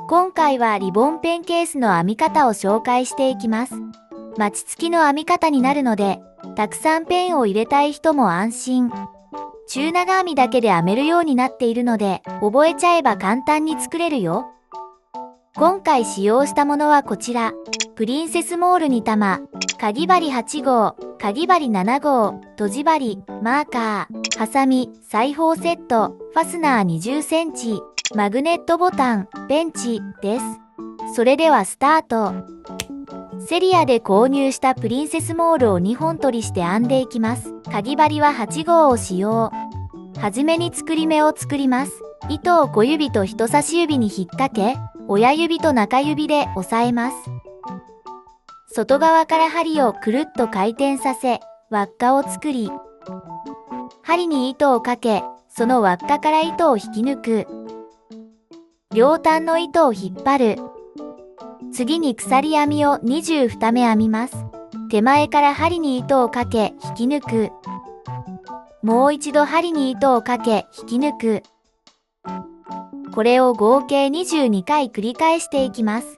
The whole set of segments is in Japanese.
今回はリボンペンケースの編み方を紹介していきます。マチ付きの編み方になるので、たくさんペンを入れたい人も安心。中長編みだけで編めるようになっているので、覚えちゃえば簡単に作れるよ。今回使用したものはこちら。プリンセスモール2玉、かぎ針8号、かぎ針7号、とじ針、マーカー、ハサミ、裁縫セット、ファスナー20センチ、マグネットボタン、ペンチです。それではスタート。セリアで購入したプリンセスモールを2本取りして編んでいきます。かぎ針は8号を使用。はじめに作り目を作ります。糸を小指と人差し指に引っ掛け、親指と中指で押さえます。外側から針をくるっと回転させ、輪っかを作り、針に糸をかけ、その輪っかから糸を引き抜く。両端の糸を引っ張る。次に鎖編みを22目編みます。手前から針に糸をかけ、引き抜く。もう一度針に糸をかけ、引き抜く。これを合計22回繰り返していきます。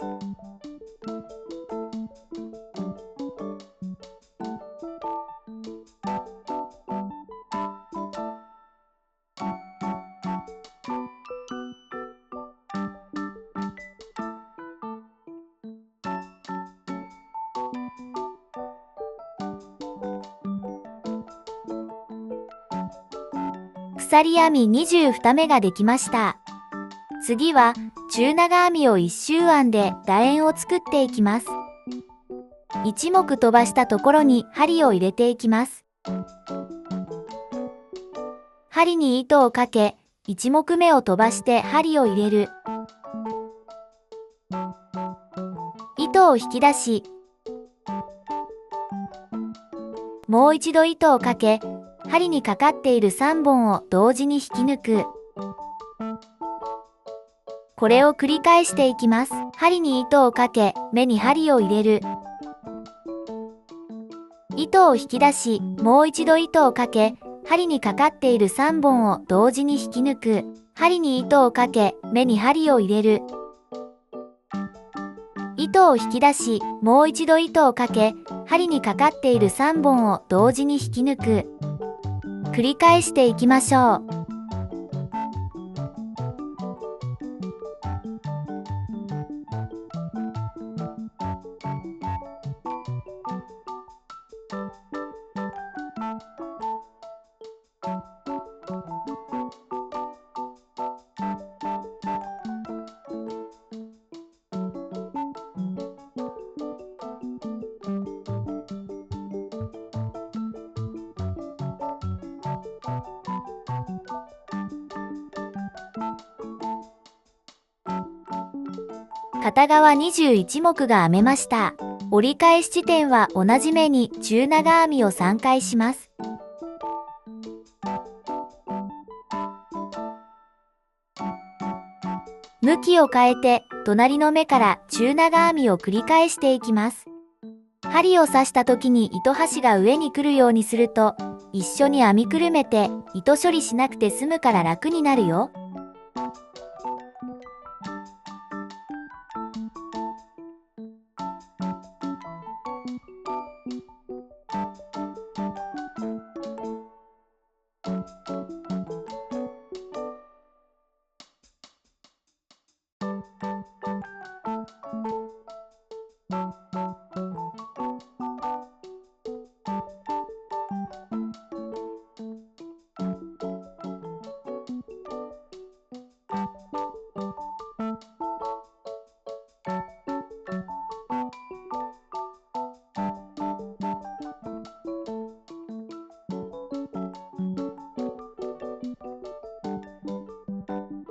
鎖編み22目ができました。次は中長編みを1周編んで楕円を作っていきます。1目飛ばしたところに針を入れていきます。針に糸をかけ、1目目を飛ばして針を入れる。糸を引き出し、もう一度糸をかけ、針にかかっている3本を同時に引き抜く。これを繰り返していきます。針に糸をかけ、目に針を入れる。糸を引き出し、もう一度糸をかけ、針にかかっている3本を同時に引き抜く。針に糸をかけ、目に針を入れる。糸を引き出し、もう一度糸をかけ、針にかかっている3本を同時に引き抜く。繰り返していきましょう。片側21目が編めました。折り返し地点は同じ目に中長編みを3回します。向きを変えて隣の目から中長編みを繰り返していきます。針を刺した時に糸端が上に来るようにすると、一緒に編みくるめて糸処理しなくて済むから楽になるよ。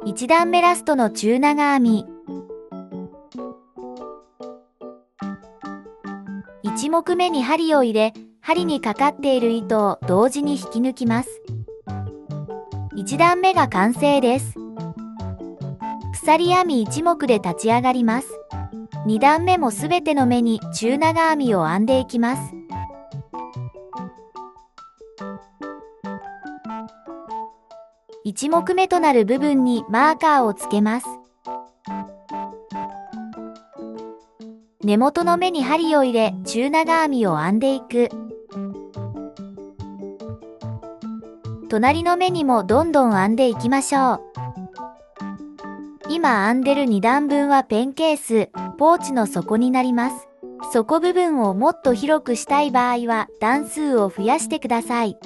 1段目ラストの中長編み。1目目に針を入れ、針にかかっている糸を同時に引き抜きます。1段目が完成です。鎖編み1目で立ち上がります。2段目もすべての目に中長編みを編んでいきます。1目目となる部分にマーカーをつけます。根元の目に針を入れ、中長編みを編んでいく。隣の目にもどんどん編んでいきましょう。今編んでる2段分はペンケース、ポーチの底になります。底部分をもっと広くしたい場合は段数を増やしてください。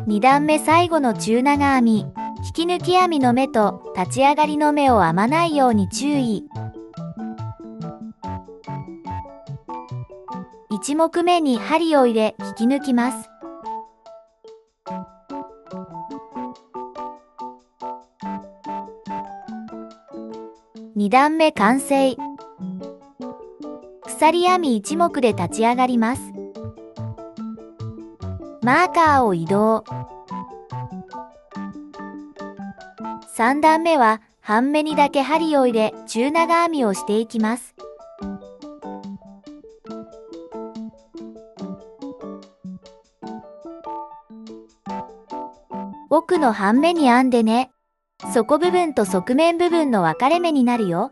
2段目最後の中長編み、引き抜き編みの目と立ち上がりの目を編まないように注意。1目目に針を入れ引き抜きます。2段目完成。鎖編み1目で立ち上がります。マーカーを移動。3段目は半目にだけ針を入れ中長編みをしていきます。奥の半目に編んでね。底部分と側面部分の分かれ目になるよ。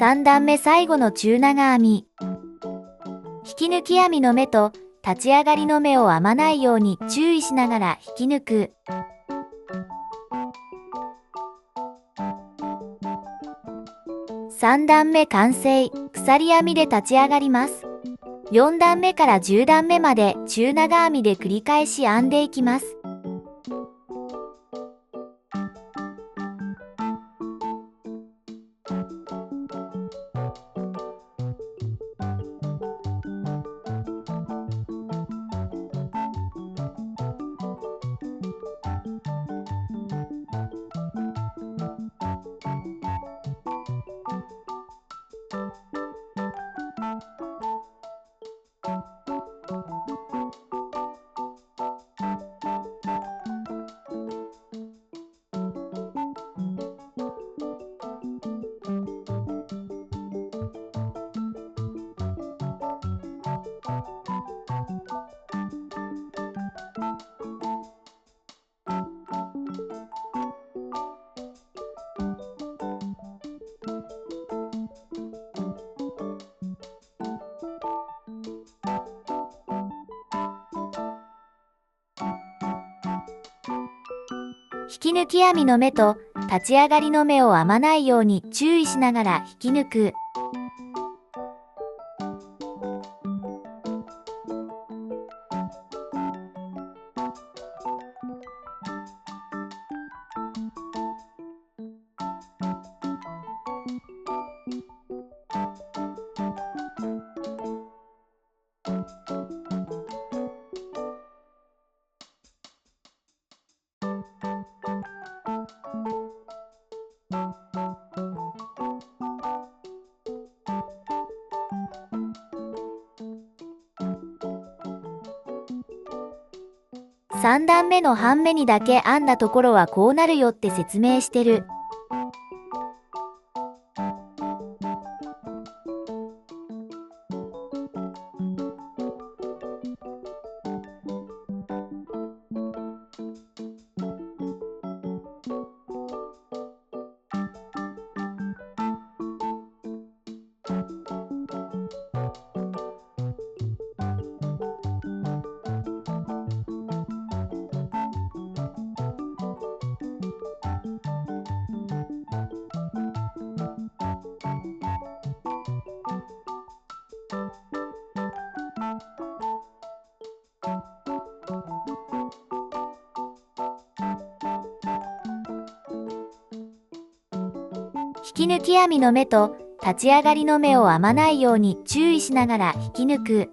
3段目最後の中長編み。引き抜き編みの目と立ち上がりの目を編まないように注意しながら引き抜く。3段目完成。鎖編みで立ち上がります。4段目から10段目まで中長編みで繰り返し編んでいきます。引き抜き編みの目と立ち上がりの目を編まないように注意しながら引き抜く。3段目の半目にだけ編んだところはこうなるよって説明してる。引き抜き編みの目と立ち上がりの目を編まないように注意しながら引き抜く。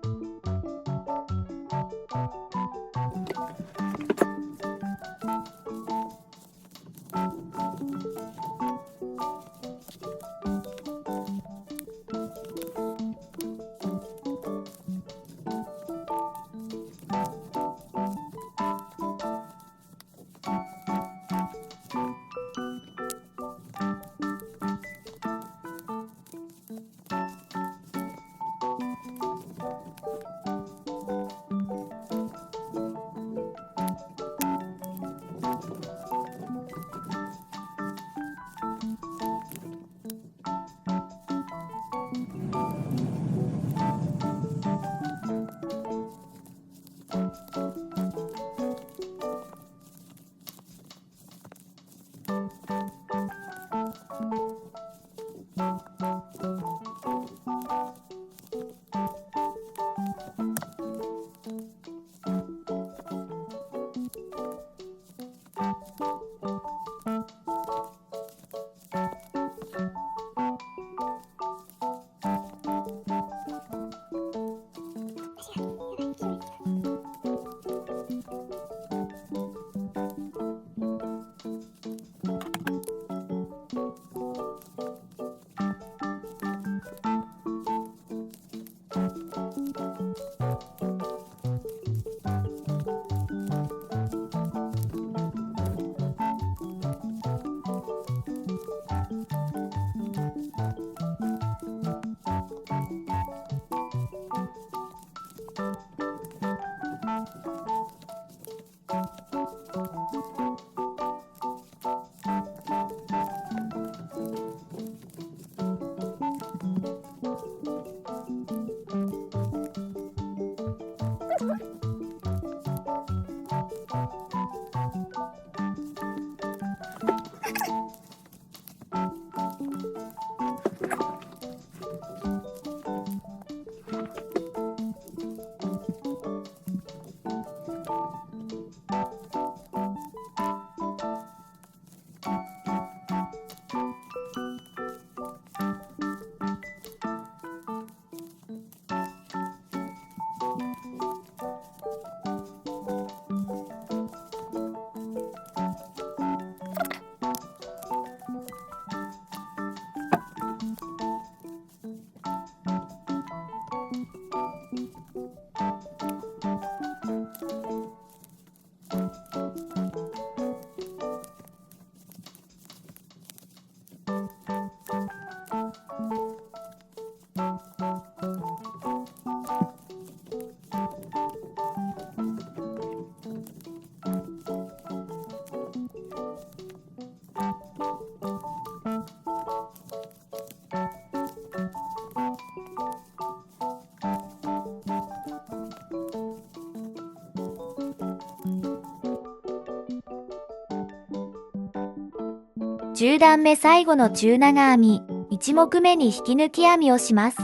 10段目最後の中長編み、1目目に引き抜き編みをします。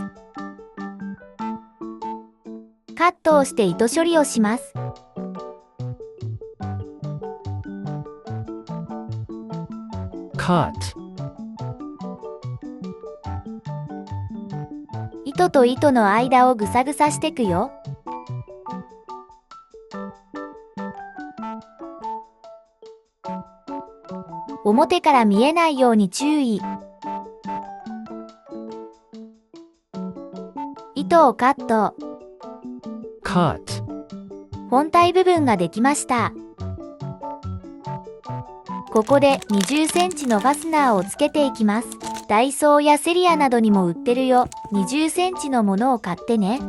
カットをして糸処理をします。cut, 糸と糸の間をぐさぐさしてくよ。表から見えないように注意。糸をカット。cut, 本体部分ができました。ここで20センチのファスナーをつけていきます。ダイソーやセリアなどにも売ってるよ。20センチのものを買ってね。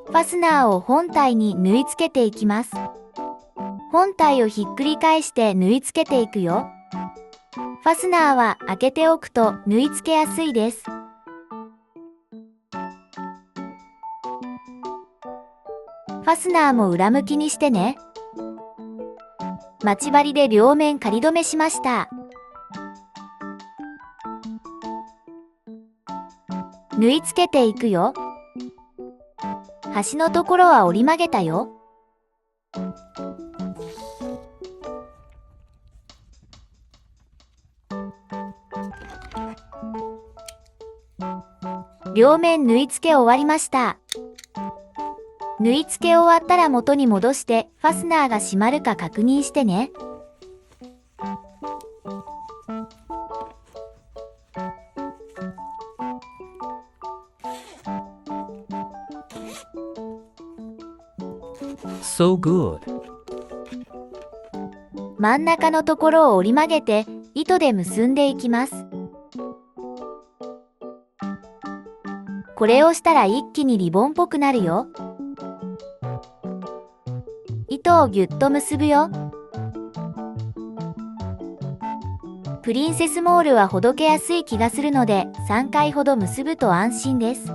ファスナーを本体に縫い付けていきます。本体をひっくり返して縫い付けていくよ。ファスナーは開けておくと縫い付けやすいです。ファスナーも裏向きにしてね。待ち針で両面仮止めしました。縫い付けていくよ。端のところは折り曲げたよ。両面縫い付け終わりました。縫い付け終わったら元に戻してファスナーが閉まるか確認してね。so good, 真ん中のところを折り曲げて糸で結んでいきます。これをしたら一気にリボンっぽくなるよ。糸をぎゅっと結ぶよ。プリンセスモールはほどけやすい気がするので3回ほど結ぶと安心です。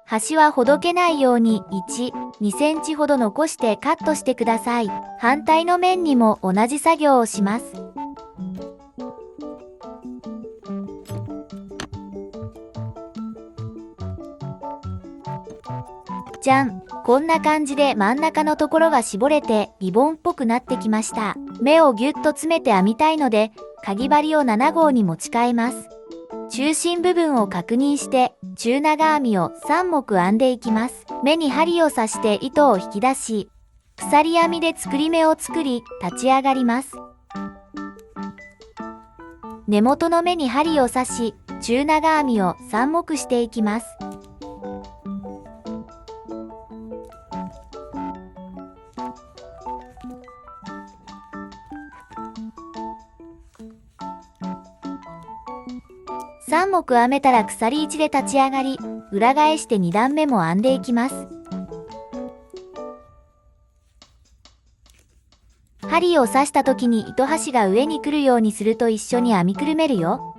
端はほどけないように1、2センチほど残してカットしてください。反対の面にも同じ作業をします。じゃん、こんな感じで真ん中のところが絞れてリボンっぽくなってきました。目をぎゅっと詰めて編みたいので、かぎ針を7号に持ち替えます。中心部分を確認して中長編みを3目編んでいきます。目に針を刺して糸を引き出し、鎖編みで作り目を作り立ち上がります。根元の目に針を刺し、中長編みを3目していきます。3目編めたら鎖1で立ち上がり、裏返して2段目も編んでいきます。針を刺した時に糸端が上に来るようにすると一緒に編みくるめるよ。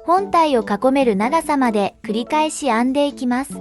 本体を囲める長さまで繰り返し編んでいきます。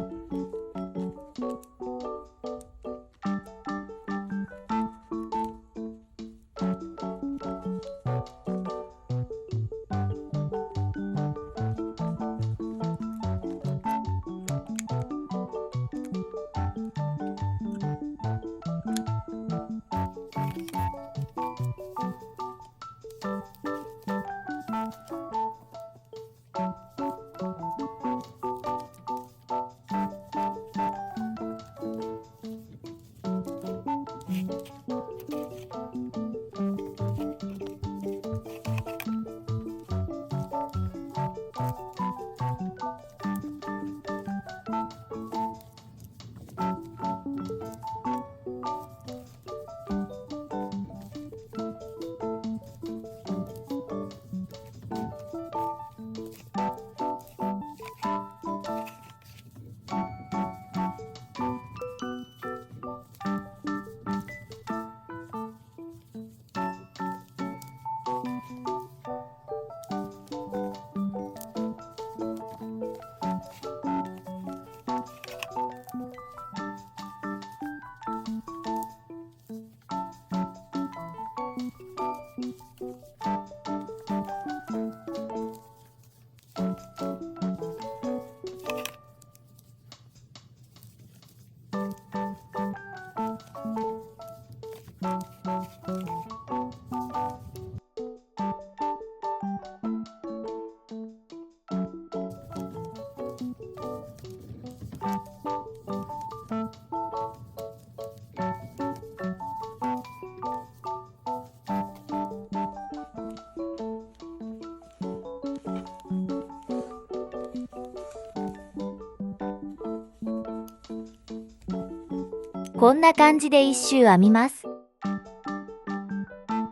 こんな感じで一周編みます。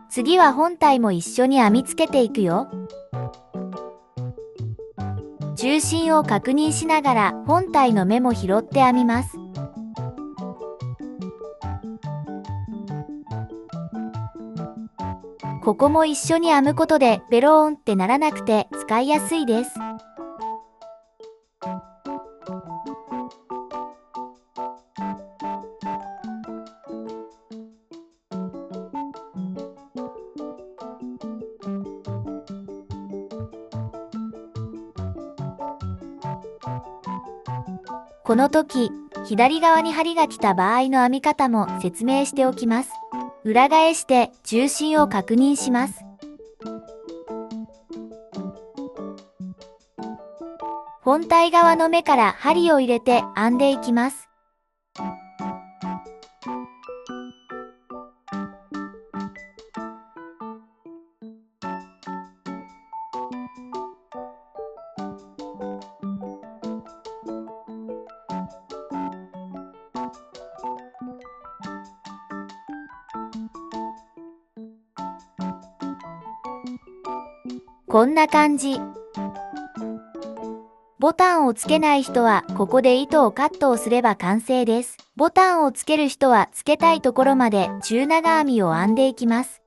次は本体も一緒に編みつけていくよ。中心を確認しながら本体の目も拾って編みます。ここも一緒に編むことでベローンってならなくて使いやすいです。この時、左側に針が来た場合の編み方も説明しておきます。裏返して中心を確認します。本体側の目から針を入れて編んでいきます。こんな感じ。ボタンをつけない人はここで糸をカットをすれば完成です。ボタンをつける人はつけたいところまで中長編みを編んでいきます。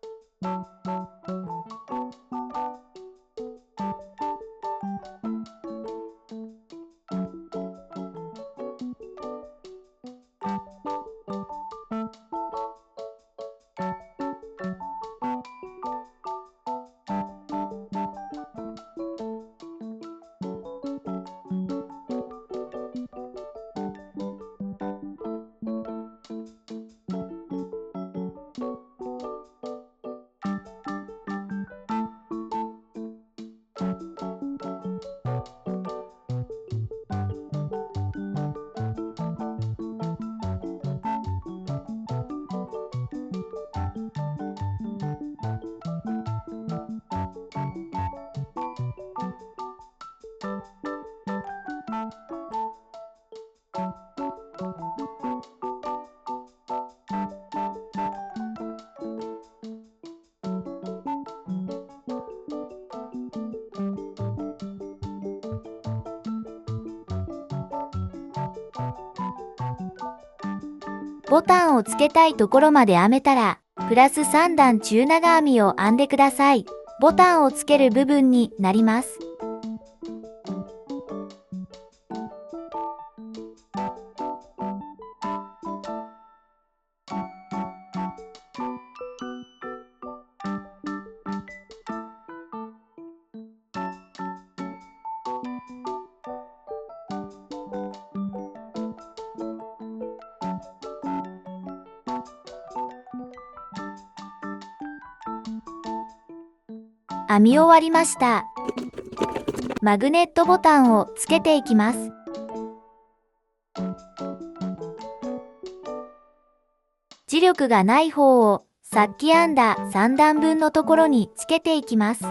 ボタンをつけたいところまで編めたら、プラス3段中長編みを編んでください。ボタンをつける部分になります。編み終わりました。マグネットボタンをつけていきます。磁力がない方をさっき編んだ3段分のところにつけていきます。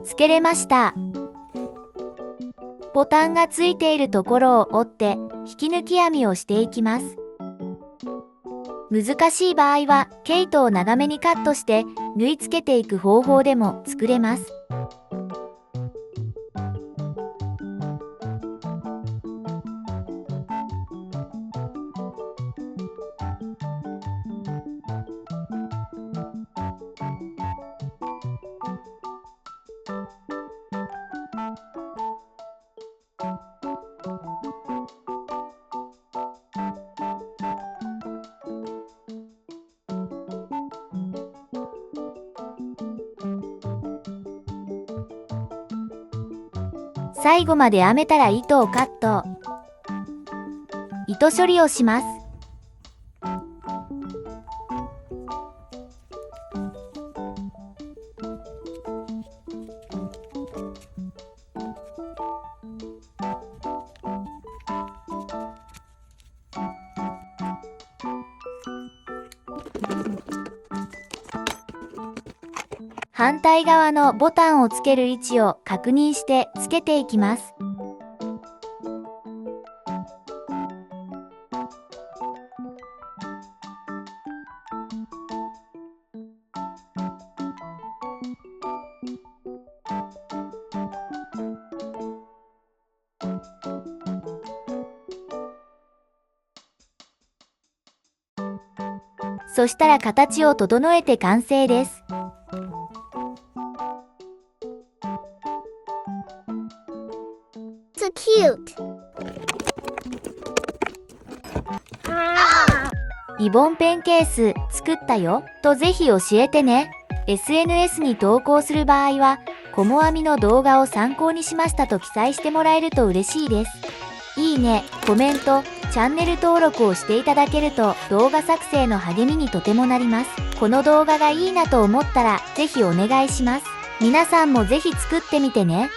つけれました。ボタンがついているところを折って引き抜き編みをしていきます。難しい場合は毛糸を長めにカットして縫い付けていく方法でも作れます。最後まで編めたら糸をカット。糸処理をします。反対側のボタンをつける位置を確認してつけていきます。そしたら形を整えて完成です。So cute. リボンペンケース作ったよとぜひ教えてね。SNS に投稿する場合は、こも編みの動画を参考にしましたと記載してもらえると嬉しいです。いいね、コメント、チャンネル登録をしていただけると動画作成の励みにとてもなります。この動画がいいなと思ったらぜひお願いします。皆さんもぜひ作ってみてね。